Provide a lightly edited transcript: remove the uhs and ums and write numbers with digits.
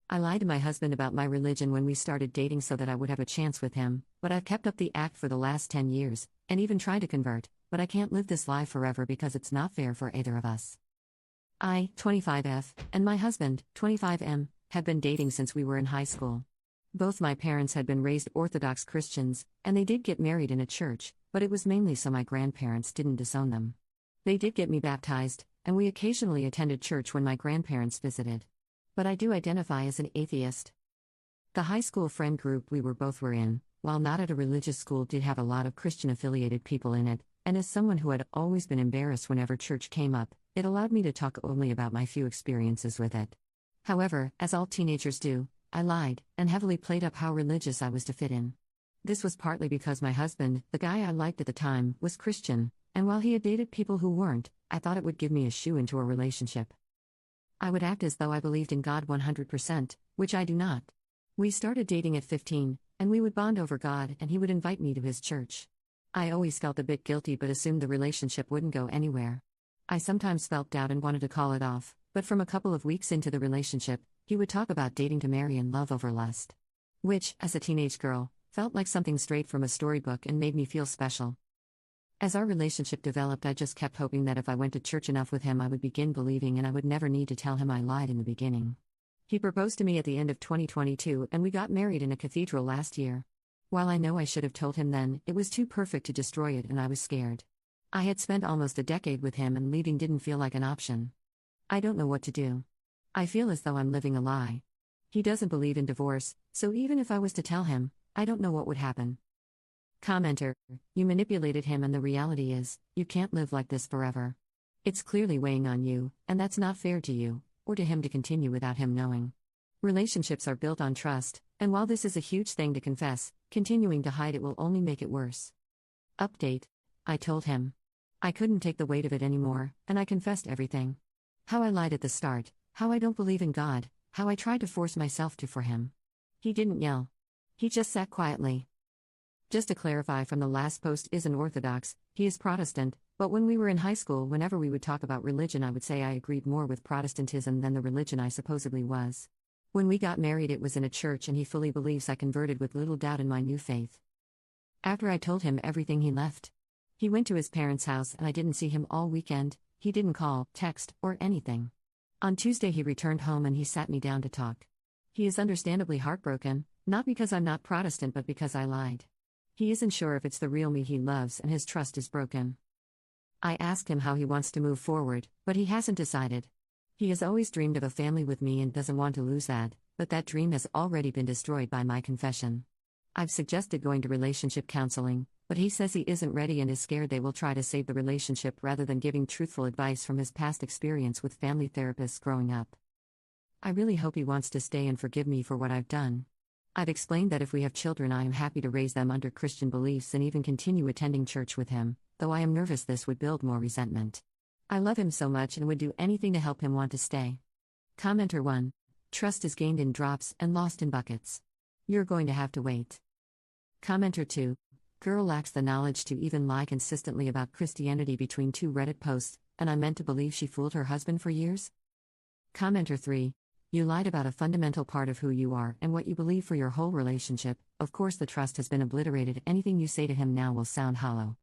I lied to my husband about my religion when we started dating so that I would have a chance with him, but I've kept up the act for the last 10 years, and even tried to convert, but I can't live this lie forever because it's not fair for either of us. I, 25F, and my husband, 25M, have been dating since we were in high school. Both my parents had been raised Orthodox Christians, and they did get married in a church, but it was mainly so my grandparents didn't disown them. They did get me baptized, and we occasionally attended church when my grandparents visited. But I do identify as an atheist. The high school friend group we both were in, while not at a religious school, did have a lot of Christian-affiliated people in it, and as someone who had always been embarrassed whenever church came up, it allowed me to talk only about my few experiences with it. However, as all teenagers do, I lied, and heavily played up how religious I was to fit in. This was partly because my husband, the guy I liked at the time, was Christian, and while he had dated people who weren't, I thought it would give me a shoe into a relationship. I would act as though I believed in God 100%, which I do not. We started dating at 15, and we would bond over God, and he would invite me to his church. I always felt a bit guilty but assumed the relationship wouldn't go anywhere. I sometimes felt doubt and wanted to call it off, but from a couple of weeks into the relationship, he would talk about dating to marry and love over lust. Which, as a teenage girl, felt like something straight from a storybook and made me feel special. As our relationship developed, I just kept hoping that if I went to church enough with him I would begin believing and I would never need to tell him I lied in the beginning. He proposed to me at the end of 2022 and we got married in a cathedral last year. While I know I should have told him then, it was too perfect to destroy it and I was scared. I had spent almost a decade with him and leaving didn't feel like an option. I don't know what to do. I feel as though I'm living a lie. He doesn't believe in divorce, so even if I was to tell him, I don't know what would happen. Commenter, you manipulated him and the reality is, you can't live like this forever. It's clearly weighing on you, and that's not fair to you, or to him to continue without him knowing. Relationships are built on trust, and while this is a huge thing to confess, continuing to hide it will only make it worse. Update. I told him. I couldn't take the weight of it anymore, and I confessed everything. How I lied at the start, how I don't believe in God, how I tried to force myself to for him. He didn't yell. He just sat quietly. Just to clarify, from the last post, isn't Orthodox, he is Protestant, but when we were in high school, whenever we would talk about religion, I would say I agreed more with Protestantism than the religion I supposedly was. When we got married, it was in a church, and he fully believes I converted with little doubt in my new faith. After I told him everything, he left. He went to his parents' house, and I didn't see him all weekend. He didn't call, text, or anything. On Tuesday, he returned home and he sat me down to talk. He is understandably heartbroken, not because I'm not Protestant but because I lied. He isn't sure if it's the real me he loves and his trust is broken. I asked him how he wants to move forward, but he hasn't decided. He has always dreamed of a family with me and doesn't want to lose that, but that dream has already been destroyed by my confession. I've suggested going to relationship counseling, but he says he isn't ready and is scared they will try to save the relationship rather than giving truthful advice from his past experience with family therapists growing up. I really hope he wants to stay and forgive me for what I've done. I've explained that if we have children, I am happy to raise them under Christian beliefs and even continue attending church with him, though I am nervous this would build more resentment. I love him so much and would do anything to help him want to stay. Commenter 1. Trust is gained in drops and lost in buckets. You're going to have to wait. Commenter 2. Girl lacks the knowledge to even lie consistently about Christianity between 2 Reddit posts, and I meant to believe she fooled her husband for years? Commenter 3. You lied about a fundamental part of who you are and what you believe for your whole relationship. Of course the trust has been obliterated. Anything you say to him now will sound hollow.